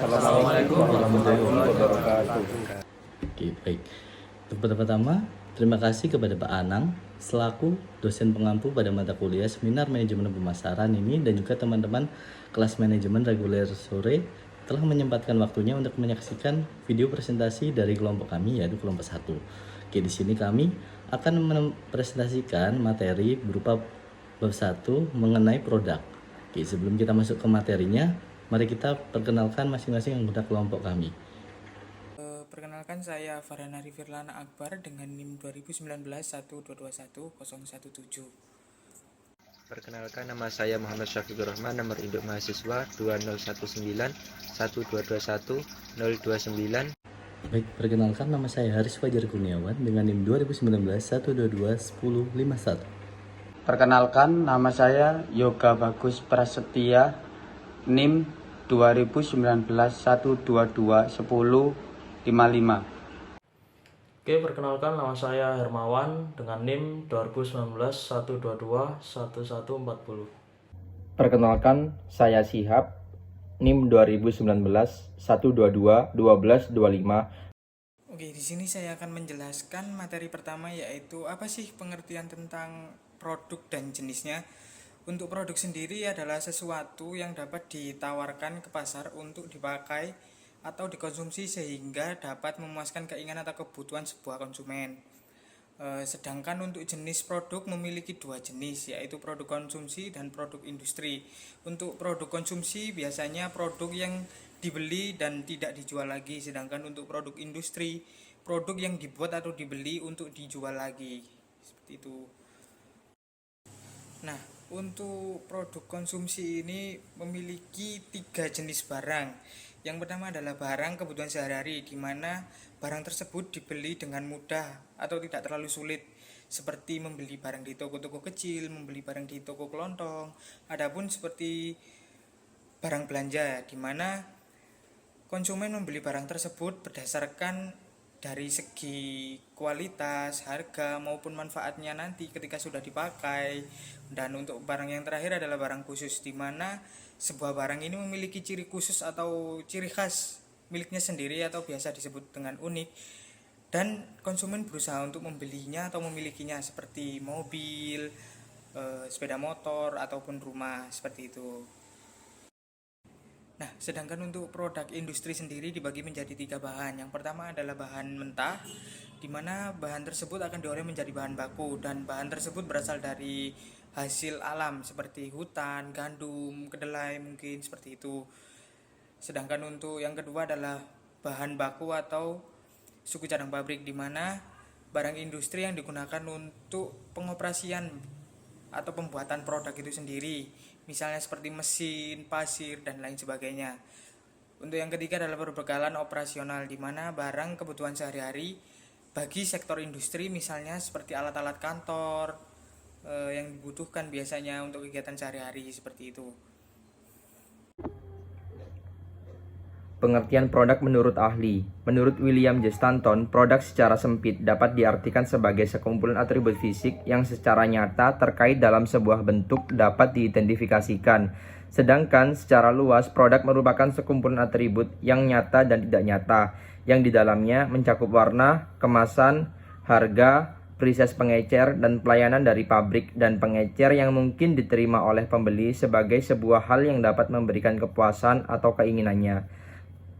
Assalamualaikum warahmatullahi wabarakatuh. Oke, baik. Untuk pertama, terima kasih kepada Pak Anang selaku dosen pengampu pada mata kuliah Seminar Manajemen Pemasaran ini dan juga teman-teman kelas manajemen reguler sore telah menyempatkan waktunya untuk menyaksikan video presentasi dari kelompok kami yaitu kelompok 1. Oke, di sini kami akan mempresentasikan materi berupa bab 1 mengenai produk. Oke, sebelum kita masuk ke materinya, mari kita perkenalkan masing-masing anggota kelompok kami. Perkenalkan saya Farhan Firlana Akbar dengan NIM 2019-1221017. Perkenalkan, nama saya Muhammad Syafiqur Rahman, nomor induk mahasiswa 2019-1221029. Baik, perkenalkan nama saya Haris Fajar Kurniawan dengan NIM 2019-1221051. Perkenalkan, nama saya Yoga Bagus Prasetya, NIM 2019-1221055. Oke, perkenalkan nama saya Hermawan dengan NIM 2019-1221140. Perkenalkan, saya Sihab, NIM 2019-122-1225. Oke, di sini saya akan menjelaskan materi pertama yaitu apa sih pengertian tentang produk dan jenisnya. Untuk produk sendiri adalah sesuatu yang dapat ditawarkan ke pasar untuk dipakai atau dikonsumsi sehingga dapat memuaskan keinginan atau kebutuhan sebuah konsumen. Sedangkan untuk jenis produk memiliki dua jenis yaitu produk konsumsi dan produk industri. Untuk produk konsumsi biasanya produk yang dibeli dan tidak dijual lagi, sedangkan untuk produk industri produk yang dibuat atau dibeli untuk dijual lagi. Seperti itu. Nah, untuk produk konsumsi ini memiliki 3 jenis barang. Yang pertama adalah barang kebutuhan sehari-hari, di mana barang tersebut dibeli dengan mudah atau tidak terlalu sulit, seperti membeli barang di toko-toko kecil, membeli barang di toko kelontong. Adapun seperti barang belanja, di mana konsumen membeli barang tersebut berdasarkan dari segi kualitas, harga maupun manfaatnya nanti ketika sudah dipakai. Dan untuk barang yang terakhir adalah barang khusus, di mana sebuah barang ini memiliki ciri khusus atau ciri khas miliknya sendiri atau biasa disebut dengan unik, dan konsumen berusaha untuk membelinya atau memilikinya seperti mobil, sepeda motor ataupun rumah, seperti itu. Nah, sedangkan untuk produk industri sendiri dibagi menjadi 3 bahan. Yang pertama adalah bahan mentah, di mana bahan tersebut akan diolah menjadi bahan baku, dan bahan tersebut berasal dari hasil alam seperti hutan, gandum, kedelai mungkin seperti itu. Sedangkan untuk yang kedua adalah bahan baku atau suku cadang pabrik, di mana barang industri yang digunakan untuk pengoperasian atau pembuatan produk itu sendiri, misalnya seperti mesin, pasir, dan lain sebagainya. Untuk yang ketiga adalah perbekalan operasional, di mana barang kebutuhan sehari-hari bagi sektor industri, misalnya seperti alat-alat kantor yang dibutuhkan biasanya untuk kegiatan sehari-hari, seperti itu. Pengertian produk menurut ahli. Menurut William J. Stanton, produk secara sempit dapat diartikan sebagai sekumpulan atribut fisik yang secara nyata terkait dalam sebuah bentuk dapat diidentifikasikan. Sedangkan secara luas, produk merupakan sekumpulan atribut yang nyata dan tidak nyata, yang di dalamnya mencakup warna, kemasan, harga, proses pengecer, dan pelayanan dari pabrik dan pengecer yang mungkin diterima oleh pembeli sebagai sebuah hal yang dapat memberikan kepuasan atau keinginannya.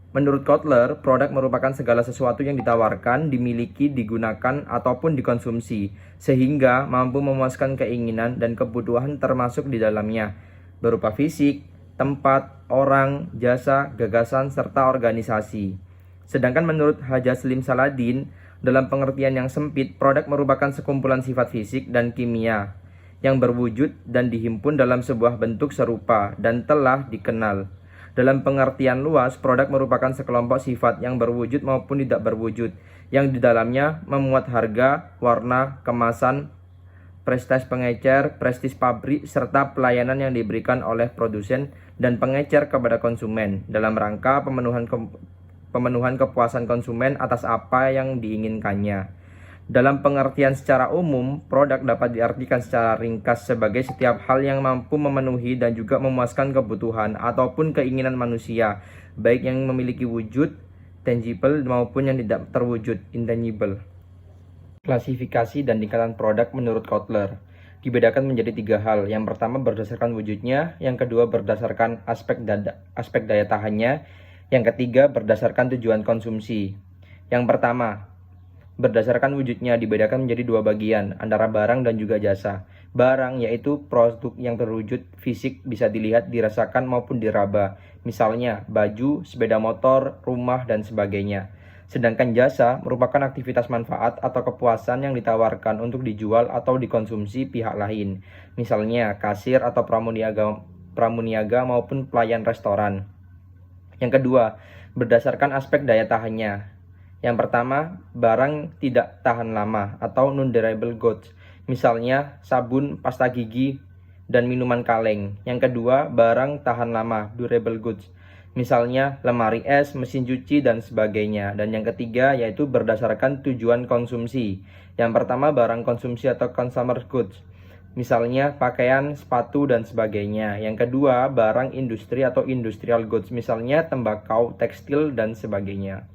Menurut Kotler, produk merupakan segala sesuatu yang ditawarkan, dimiliki, digunakan, ataupun dikonsumsi, sehingga mampu memuaskan keinginan dan kebutuhan termasuk di dalamnya, berupa fisik, tempat, orang, jasa, gagasan, serta organisasi. Sedangkan menurut Haja Slim Saladin, dalam pengertian yang sempit, produk merupakan sekumpulan sifat fisik dan kimia yang berwujud dan dihimpun dalam sebuah bentuk serupa dan telah dikenal. Dalam pengertian luas, produk merupakan sekelompok sifat yang berwujud maupun tidak berwujud, yang di dalamnya memuat harga, warna, kemasan, prestis pengecer, prestis pabrik, serta pelayanan yang diberikan oleh produsen dan pengecer kepada konsumen dalam rangka pemenuhan kepuasan konsumen atas apa yang diinginkannya. Dalam pengertian secara umum, produk dapat diartikan secara ringkas sebagai setiap hal yang mampu memenuhi dan juga memuaskan kebutuhan ataupun keinginan manusia, baik yang memiliki wujud tangible maupun yang tidak terwujud intangible. Klasifikasi dan tingkatan produk menurut Kotler dibedakan menjadi 3 hal. Yang pertama berdasarkan wujudnya, yang kedua berdasarkan aspek daya tahannya, yang ketiga berdasarkan tujuan konsumsi. Yang pertama, berdasarkan wujudnya dibedakan menjadi 2 bagian, antara barang dan juga jasa. Barang yaitu produk yang terwujud fisik, bisa dilihat, dirasakan maupun diraba. Misalnya baju, sepeda motor, rumah, dan sebagainya. Sedangkan jasa merupakan aktivitas manfaat atau kepuasan yang ditawarkan untuk dijual atau dikonsumsi pihak lain. Misalnya kasir atau pramuniaga maupun pelayan restoran. Yang kedua, berdasarkan aspek daya tahannya. Yang pertama, barang tidak tahan lama atau non-durable goods. Misalnya sabun, pasta gigi, dan minuman kaleng. Yang kedua, barang tahan lama, durable goods. Misalnya lemari es, mesin cuci, dan sebagainya. Dan yang ketiga yaitu berdasarkan tujuan konsumsi. Yang pertama barang konsumsi atau consumer goods. Misalnya pakaian, sepatu, dan sebagainya. Yang kedua barang industri atau industrial goods. Misalnya tembakau, tekstil, dan sebagainya.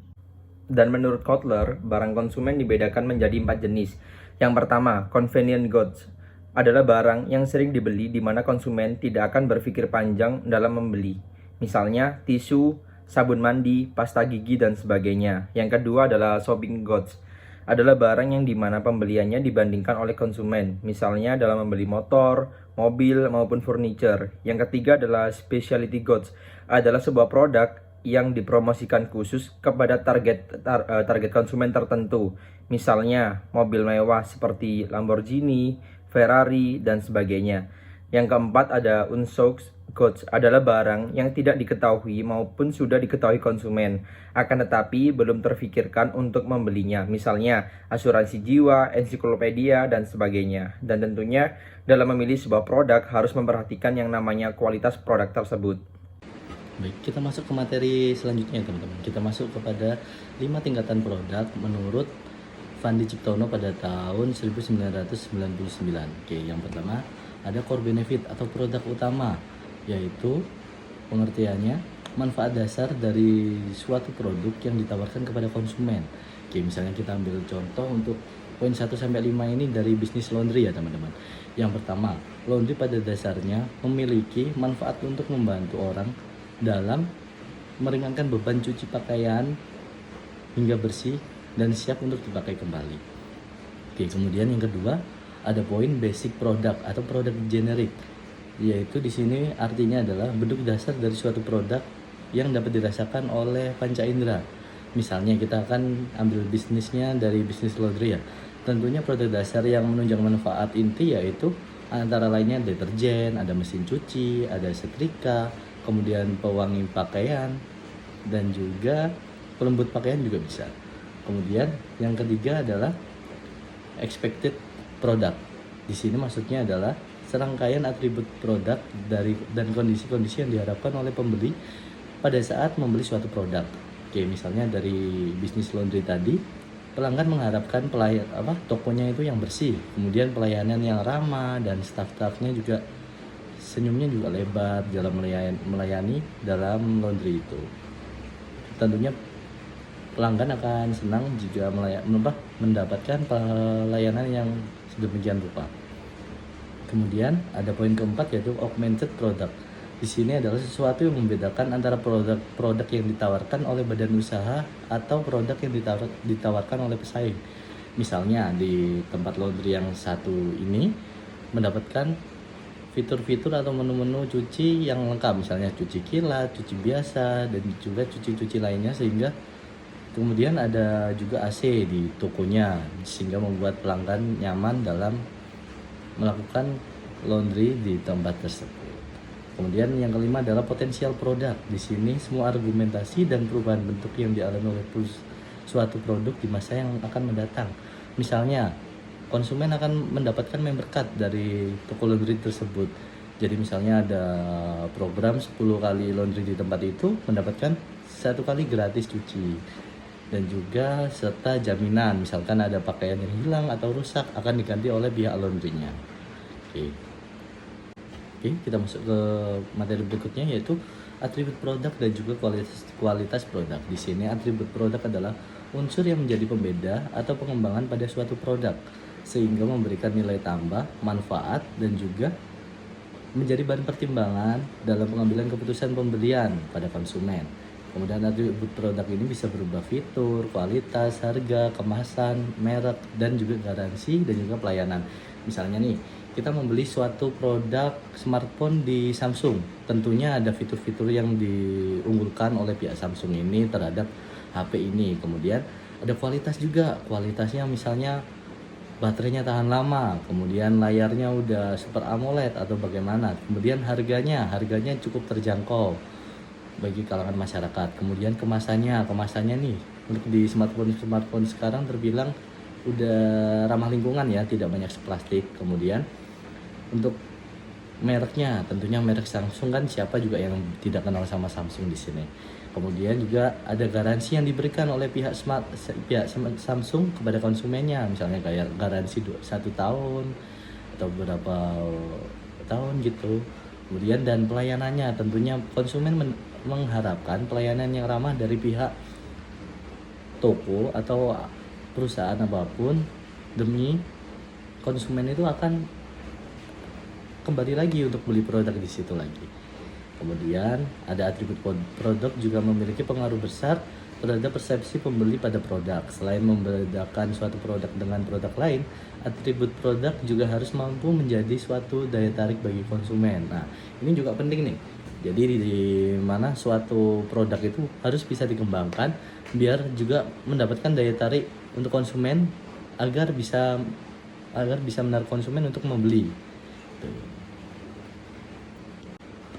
Dan menurut Kotler, barang konsumen dibedakan menjadi 4 jenis. Yang pertama, convenient goods adalah barang yang sering dibeli di mana konsumen tidak akan berpikir panjang dalam membeli. Misalnya tisu, sabun mandi, pasta gigi, dan sebagainya. Yang kedua adalah shopping goods. Adalah barang yang dimana pembeliannya dibandingkan oleh konsumen. Misalnya dalam membeli motor, mobil, maupun furniture. Yang ketiga adalah specialty goods. Adalah sebuah produk yang dipromosikan khusus kepada target konsumen tertentu. Misalnya mobil mewah seperti Lamborghini, Ferrari, dan sebagainya. Yang keempat ada unsold goods, adalah barang yang tidak diketahui maupun sudah diketahui konsumen, akan tetapi belum terfikirkan untuk membelinya. Misalnya asuransi jiwa, ensiklopedia, dan sebagainya. Dan tentunya dalam memilih sebuah produk harus memperhatikan yang namanya kualitas produk tersebut. Baik, kita masuk ke materi selanjutnya teman-teman. Kita masuk kepada 5 tingkatan produk menurut Fandi Ciptono pada tahun 1999. Oke, yang pertama ada core benefit atau produk utama, yaitu pengertiannya manfaat dasar dari suatu produk yang ditawarkan kepada konsumen. Oke, misalnya kita ambil contoh untuk poin 1-5 ini dari bisnis laundry ya teman-teman. Yang pertama, laundry pada dasarnya memiliki manfaat untuk membantu orang dalam meringankan beban cuci pakaian hingga bersih dan siap untuk dipakai kembali. Oke, kemudian yang kedua ada poin basic product atau produk generik, yaitu di sini artinya adalah bentuk dasar dari suatu produk yang dapat dirasakan oleh panca indera. Misalnya kita akan ambil bisnisnya dari bisnis laundry ya. Tentunya produk dasar yang menunjang manfaat inti yaitu antara lainnya deterjen, ada mesin cuci, ada setrika, kemudian pewangi pakaian, dan juga pelembut pakaian juga bisa. Kemudian yang ketiga adalah expected product. Di sini maksudnya adalah serangkaian atribut produk dan kondisi-kondisi yang diharapkan oleh pembeli pada saat membeli suatu produk. Oke, misalnya dari bisnis laundry tadi, pelanggan mengharapkan tokonya itu yang bersih, kemudian pelayanan yang ramah, dan staf-stafnya juga senyumnya juga lebar dalam melayani dalam laundry itu. Tentunya pelanggan akan senang jika mendapatkan pelayanan yang sedemikian rupa. Kemudian ada poin keempat yaitu augmented product. Di sini adalah sesuatu yang membedakan antara produk yang ditawarkan oleh badan usaha atau produk yang ditawarkan oleh pesaing. Misalnya di tempat laundry yang satu ini mendapatkan fitur-fitur atau menu-menu cuci yang lengkap, misalnya cuci kilat, cuci biasa, dan juga cuci-cuci lainnya, sehingga kemudian ada juga AC di tokonya sehingga membuat pelanggan nyaman dalam melakukan laundry di tempat tersebut. Kemudian yang kelima adalah potensial produk. Di sini semua argumentasi dan perubahan bentuk yang dialami oleh suatu produk di masa yang akan mendatang. Misalnya, konsumen akan mendapatkan member card dari toko laundry tersebut. Jadi misalnya ada program 10 kali laundry di tempat itu mendapatkan 1 kali gratis cuci. dan juga serta jaminan, misalkan ada pakaian yang hilang atau rusak akan diganti oleh pihak laundry-nya. Oke, kita masuk ke materi berikutnya, yaitu atribut produk dan juga kualitas produk. Di sini atribut produk adalah unsur yang menjadi pembeda atau pengembangan pada suatu produk sehingga memberikan nilai tambah, manfaat, dan juga menjadi bahan pertimbangan dalam pengambilan keputusan pembelian pada konsumen. Kemudian atribut produk ini bisa berupa fitur, kualitas, harga, kemasan, merek, dan juga garansi dan juga pelayanan. Misalnya nih, kita membeli suatu produk smartphone di Samsung, tentunya ada fitur-fitur yang diunggulkan oleh pihak Samsung ini terhadap HP ini. Kemudian ada kualitas juga, kualitasnya misalnya baterainya tahan lama, kemudian layarnya udah Super AMOLED atau bagaimana. Kemudian harganya cukup terjangkau bagi kalangan masyarakat. Kemudian kemasannya nih untuk di smartphone sekarang terbilang udah ramah lingkungan ya, tidak banyak plastik. Kemudian untuk mereknya, tentunya merek Samsung kan, siapa juga yang tidak kenal sama Samsung di sini. Kemudian juga ada garansi yang diberikan oleh pihak Samsung kepada konsumennya, misalnya kayak garansi 1 tahun atau berapa tahun gitu. Kemudian dan pelayanannya, tentunya konsumen mengharapkan pelayanan yang ramah dari pihak toko atau perusahaan apapun, demi konsumen itu akan kembali lagi untuk beli produk di situ lagi. Kemudian ada atribut produk juga memiliki pengaruh besar terhadap persepsi pembeli pada produk. Selain membedakan suatu produk dengan produk lain, atribut produk juga harus mampu menjadi suatu daya tarik bagi konsumen. Nah, ini juga penting nih. Jadi di mana suatu produk itu harus bisa dikembangkan biar juga mendapatkan daya tarik untuk konsumen agar bisa menarik konsumen untuk membeli.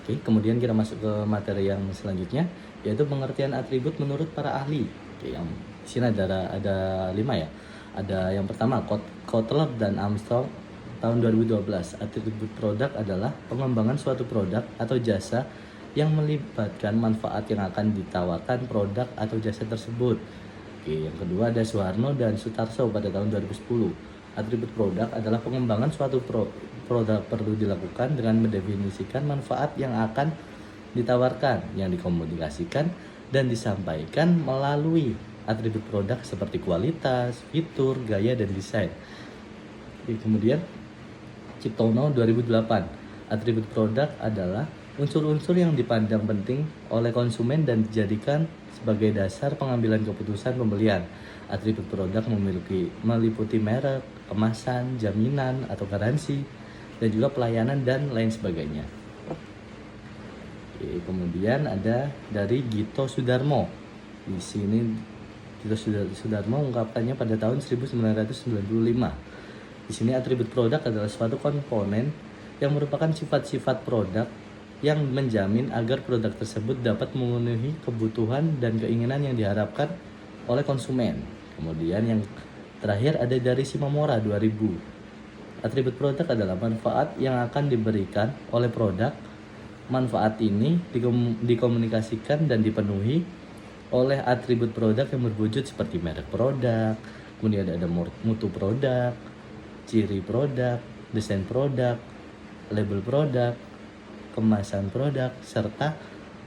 Oke, kemudian kita masuk ke materi yang selanjutnya, yaitu pengertian atribut menurut para ahli. Oke, yang di sini ada 5 ya. Ada yang pertama, Kotler dan Armstrong tahun 2012. Atribut produk adalah pengembangan suatu produk atau jasa yang melibatkan manfaat yang akan ditawarkan produk atau jasa tersebut. Oke, yang kedua ada Suharno dan Sutarso pada tahun 2010. Atribut produk adalah pengembangan suatu produk perlu dilakukan dengan mendefinisikan manfaat yang akan ditawarkan, yang dikomunikasikan dan disampaikan melalui atribut produk seperti kualitas, fitur, gaya, dan desain. Kemudian Ciptono 2008, atribut produk adalah unsur-unsur yang dipandang penting oleh konsumen dan dijadikan sebagai dasar pengambilan keputusan pembelian. Atribut produk meliputi merek, kemasan, jaminan atau garansi, dan juga pelayanan dan lain sebagainya. Oke, kemudian ada dari Gito Sudarmo. Di sini Gito Sudarmo mengungkapkannya pada tahun 1995. Di sini atribut produk adalah suatu komponen yang merupakan sifat-sifat produk yang menjamin agar produk tersebut dapat memenuhi kebutuhan dan keinginan yang diharapkan oleh konsumen. Kemudian yang terakhir ada dari Shimomura 2000. Atribut produk adalah manfaat yang akan diberikan oleh produk. Manfaat ini dikomunikasikan dan dipenuhi oleh atribut produk yang berwujud seperti merek produk, kemudian ada mutu produk, ciri produk, desain produk, label produk, kemasan produk, serta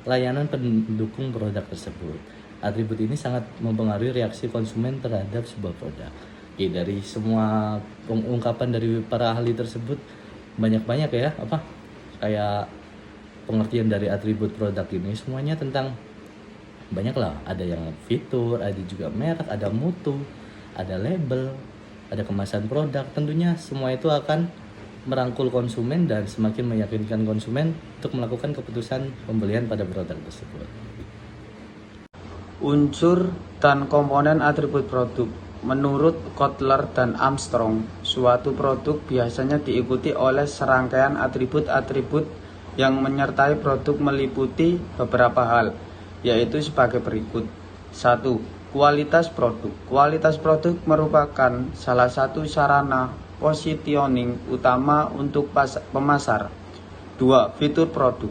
layanan pendukung produk tersebut. Atribut ini sangat mempengaruhi reaksi konsumen terhadap sebuah produk. Oke, dari semua pengungkapan dari para ahli tersebut banyak-banyak ya, kayak pengertian dari atribut produk ini semuanya tentang banyak lah. Ada yang fitur, ada juga merek, ada mutu, ada label, ada kemasan produk. Tentunya semua itu akan merangkul konsumen dan semakin meyakinkan konsumen untuk melakukan keputusan pembelian pada produk tersebut. Unsur dan komponen atribut produk. Menurut Kotler dan Armstrong, suatu produk biasanya diikuti oleh serangkaian atribut-atribut yang menyertai produk meliputi beberapa hal, yaitu sebagai berikut. 1. Kualitas produk. Kualitas produk merupakan salah satu sarana positioning utama untuk pemasar. 2. Fitur produk.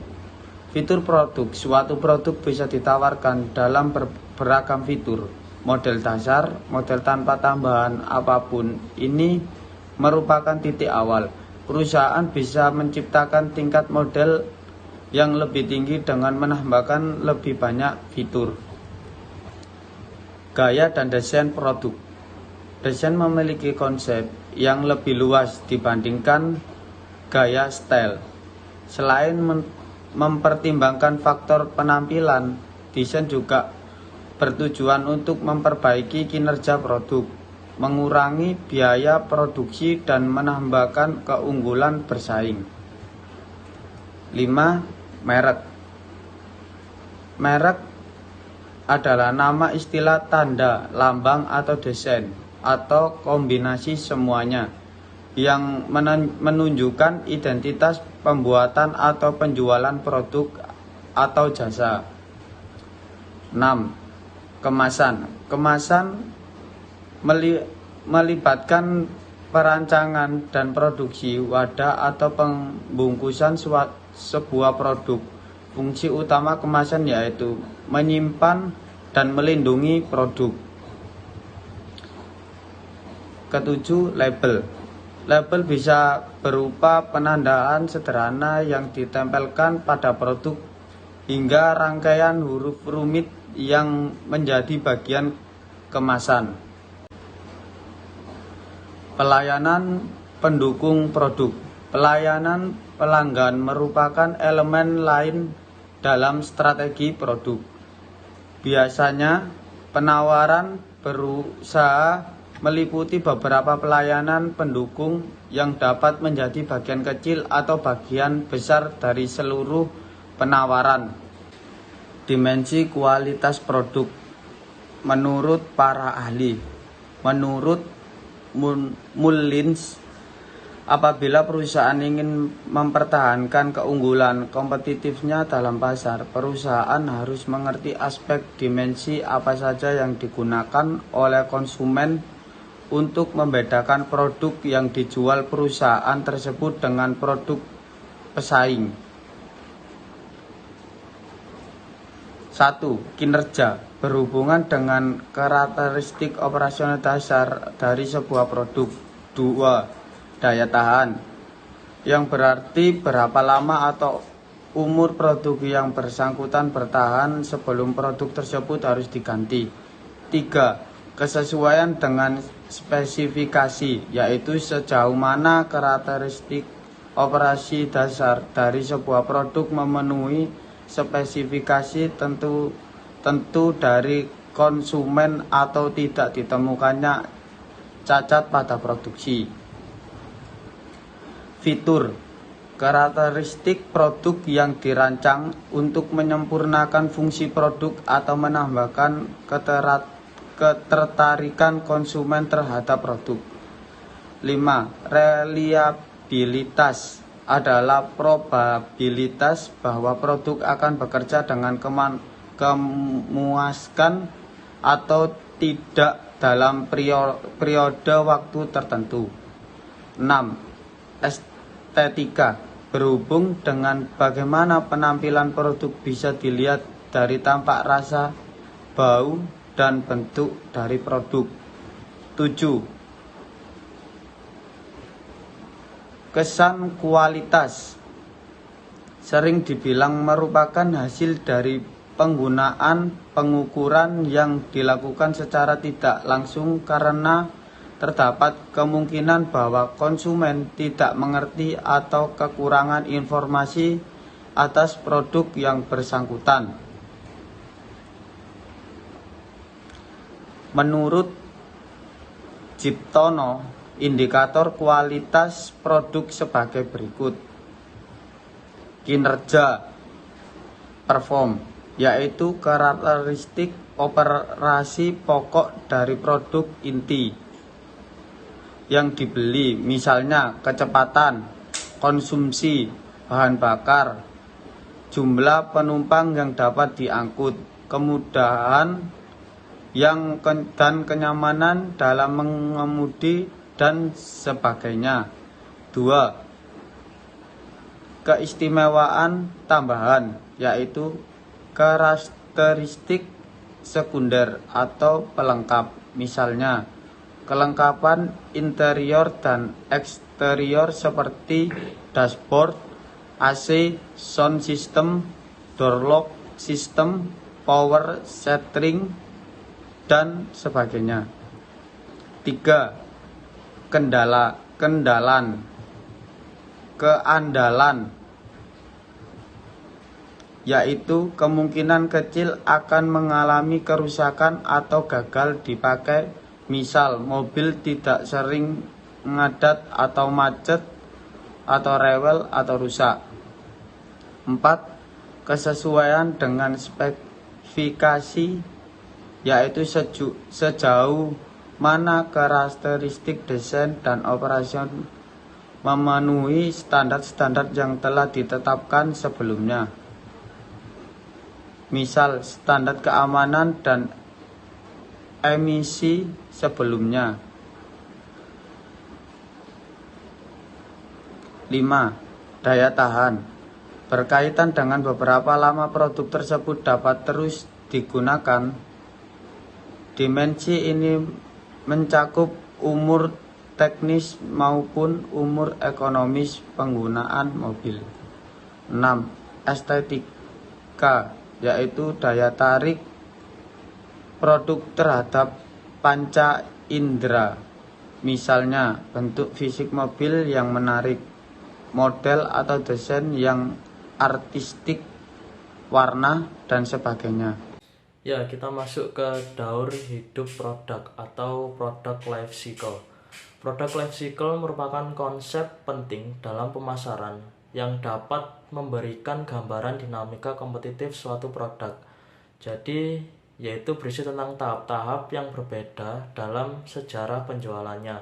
Fitur produk. Suatu produk bisa ditawarkan dalam beragam fitur, model dasar, model tanpa tambahan apapun. Ini merupakan titik awal. Perusahaan bisa menciptakan tingkat model yang lebih tinggi dengan menambahkan lebih banyak fitur. Gaya dan desain produk. Desain memiliki konsep yang lebih luas dibandingkan gaya style. Selain mempertimbangkan faktor penampilan, desain juga bertujuan untuk memperbaiki kinerja produk, mengurangi biaya produksi dan menambahkan keunggulan bersaing. 5. Merek. Merek adalah nama istilah tanda, lambang atau desain atau kombinasi semuanya yang menunjukkan identitas pembuatan atau penjualan produk atau jasa. 6. Kemasan. Kemasan melibatkan perancangan dan produksi wadah atau pembungkusan sebuah produk. Fungsi utama kemasan yaitu menyimpan dan melindungi produk. Ketujuh, label. Label bisa berupa penandaan sederhana yang ditempelkan pada produk hingga rangkaian huruf rumit yang menjadi bagian kemasan. Pelayanan pendukung produk. Pelayanan pelanggan merupakan elemen lain dalam strategi produk. Biasanya penawaran berusaha meliputi beberapa pelayanan pendukung yang dapat menjadi bagian kecil atau bagian besar dari seluruh penawaran. Dimensi kualitas produk. Menurut para ahli, menurut Mullins, apabila perusahaan ingin mempertahankan keunggulan kompetitifnya dalam pasar, perusahaan harus mengerti aspek dimensi apa saja yang digunakan oleh konsumen untuk membedakan produk yang dijual perusahaan tersebut dengan produk pesaing. 1. Kinerja berhubungan dengan karakteristik operasional dasar dari sebuah produk. 2. Daya tahan, yang berarti berapa lama atau umur produk yang bersangkutan bertahan sebelum produk tersebut harus diganti. 3. Kesesuaian dengan spesifikasi, yaitu sejauh mana karakteristik operasi dasar dari sebuah produk memenuhi spesifikasi tentu dari konsumen atau tidak ditemukannya cacat pada produksi. Fitur, karakteristik produk yang dirancang untuk menyempurnakan fungsi produk atau menambahkan ketertarikan konsumen terhadap produk. 5. Reliabilitas adalah probabilitas bahwa produk akan bekerja dengan memuaskan atau tidak dalam periode waktu tertentu. 6. Estetika berhubung dengan bagaimana penampilan produk bisa dilihat dari tampak, rasa, bau, dan bentuk dari produk. 7. Kesan kualitas sering dibilang merupakan hasil dari penggunaan pengukuran yang dilakukan secara tidak langsung karena terdapat kemungkinan bahwa konsumen tidak mengerti atau kekurangan informasi atas produk yang bersangkutan. Menurut Ciptono, indikator kualitas produk sebagai berikut. Kinerja, perform, yaitu karakteristik operasi pokok dari produk inti yang dibeli, misalnya kecepatan, konsumsi bahan bakar, jumlah penumpang yang dapat diangkut, kemudahan dan kenyamanan dalam mengemudi dan sebagainya. 2. Keistimewaan tambahan, yaitu karakteristik sekunder atau pelengkap. Misalnya, kelengkapan interior dan eksterior seperti dashboard, AC, sound system, door lock system, power steering, dan sebagainya. 3. Keandalan, yaitu kemungkinan kecil akan mengalami kerusakan atau gagal dipakai. Misal, mobil tidak sering ngadat atau macet atau rewel atau rusak. 4. Kesesuaian dengan spesifikasi, yaitu sejauh mana karakteristik desain dan operasi memenuhi standar-standar yang telah ditetapkan sebelumnya. Misal, standar keamanan dan emisi sebelumnya. 5. Daya tahan. Berkaitan dengan beberapa lama produk tersebut dapat terus digunakan. Dimensi ini mencakup umur teknis maupun umur ekonomis penggunaan mobil. 6. Estetika, yaitu daya tarik produk terhadap panca indera. Misalnya, bentuk fisik mobil yang menarik, model atau desain yang artistik, warna, dan sebagainya. Ya, kita masuk ke daur hidup produk atau product life cycle. Product life cycle merupakan konsep penting dalam pemasaran yang dapat memberikan gambaran dinamika kompetitif suatu produk. Jadi, yaitu berisi tentang tahap-tahap yang berbeda dalam sejarah penjualannya,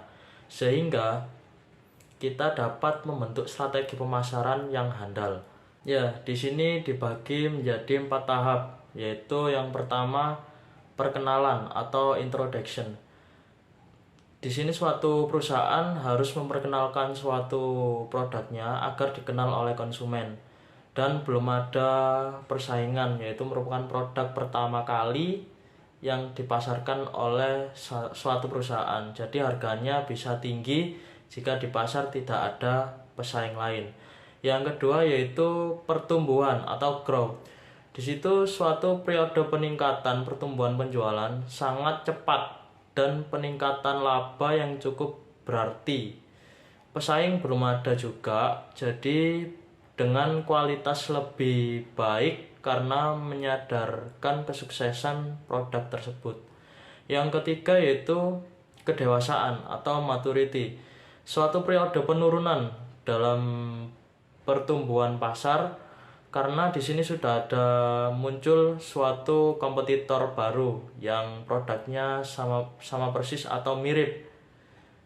sehingga kita dapat membentuk strategi pemasaran yang handal. Ya, di sini dibagi menjadi 4 tahap, yaitu yang pertama perkenalan atau introduction. Di sini suatu perusahaan harus memperkenalkan suatu produknya agar dikenal oleh konsumen dan belum ada persaingan, yaitu merupakan produk pertama kali yang dipasarkan oleh suatu perusahaan. Jadi harganya bisa tinggi jika di pasar tidak ada pesaing lain. Yang kedua yaitu pertumbuhan atau growth. Di situ suatu periode peningkatan pertumbuhan penjualan sangat cepat dan peningkatan laba yang cukup berarti. Pesaing belum ada juga, jadi dengan kualitas lebih baik karena menyadarkan kesuksesan produk tersebut. Yang ketiga yaitu kedewasaan atau maturity. Suatu periode penurunan dalam pertumbuhan pasar karena di sini sudah ada muncul suatu kompetitor baru yang produknya sama persis atau mirip.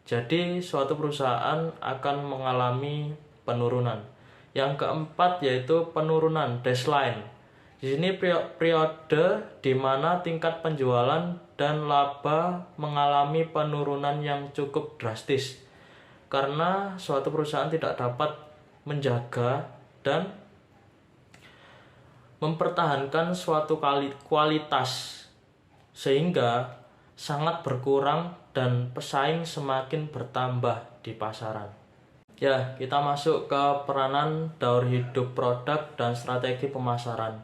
Jadi suatu perusahaan akan mengalami penurunan. Yang keempat yaitu penurunan baseline. Di sini periode di mana tingkat penjualan dan laba mengalami penurunan yang cukup drastis karena suatu perusahaan tidak dapat menjaga dan mempertahankan suatu kualitas sehingga sangat berkurang dan pesaing semakin bertambah di pasaran. Ya, kita masuk ke peranan daur hidup produk dan strategi pemasaran.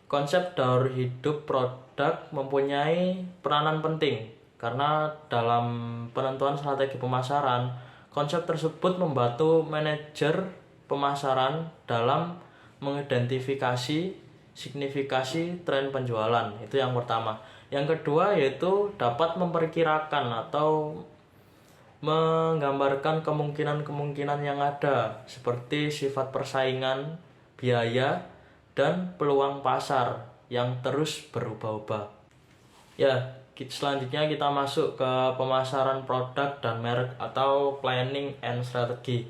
Konsep daur hidup produk mempunyai peranan penting karena dalam penentuan strategi pemasaran, konsep tersebut membantu manajer pemasaran dalam mengidentifikasi signifikasi tren penjualan. Itu yang pertama. Yang kedua yaitu dapat memperkirakan atau menggambarkan kemungkinan-kemungkinan yang ada seperti sifat persaingan, biaya, dan peluang pasar yang terus berubah-ubah. Ya, selanjutnya kita masuk ke pemasaran produk dan merek atau planning and strategy.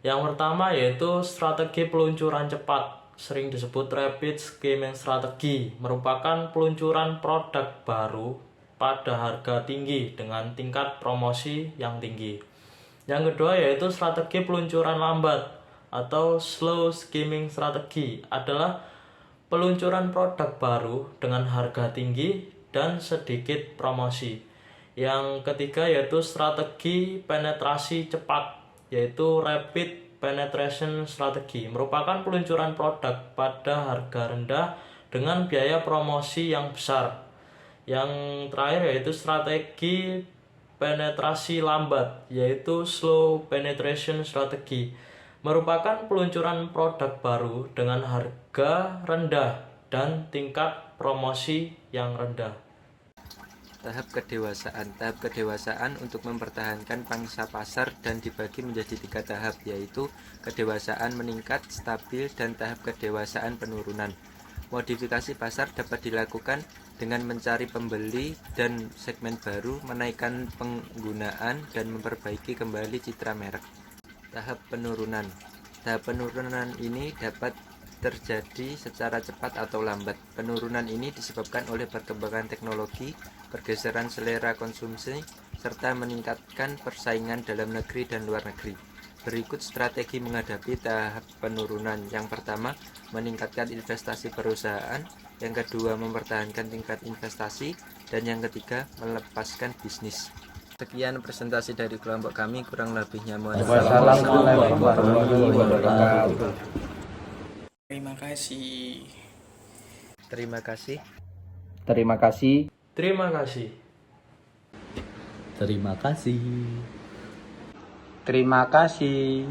Yang pertama yaitu strategi peluncuran cepat, sering disebut rapid scaling strategy, merupakan peluncuran produk baru pada harga tinggi dengan tingkat promosi yang tinggi. Yang kedua yaitu strategi peluncuran lambat atau slow skimming strategy, adalah peluncuran produk baru dengan harga tinggi dan sedikit promosi. Yang ketiga yaitu strategi penetrasi cepat, yaitu rapid penetration strategy, merupakan peluncuran produk pada harga rendah dengan biaya promosi yang besar. Yang terakhir yaitu strategi penetrasi lambat, yaitu slow penetration strategy, merupakan peluncuran produk baru dengan harga rendah dan tingkat promosi yang rendah. Tahap kedewasaan. Tahap kedewasaan untuk mempertahankan pangsa pasar dan dibagi menjadi 3 tahap, yaitu kedewasaan meningkat, stabil, dan tahap kedewasaan penurunan. Modifikasi pasar dapat dilakukan dengan mencari pembeli dan segmen baru, menaikkan penggunaan, dan memperbaiki kembali citra merek. Tahap penurunan. Tahap penurunan ini dapat terjadi secara cepat atau lambat. Penurunan ini disebabkan oleh perkembangan teknologi, pergeseran selera konsumsi, serta meningkatkan persaingan dalam negeri dan luar negeri. Berikut strategi menghadapi tahap penurunan. Yang pertama, meningkatkan investasi perusahaan. Yang kedua, mempertahankan tingkat investasi. Dan yang ketiga, melepaskan bisnis. Sekian presentasi dari kelompok kami, kurang lebihnya mohon maaf. Wassalamualaikum warahmatullahi wabarakatuh. Terima kasih. Terima kasih. Terima kasih. Terima kasih. Terima kasih. Terima kasih.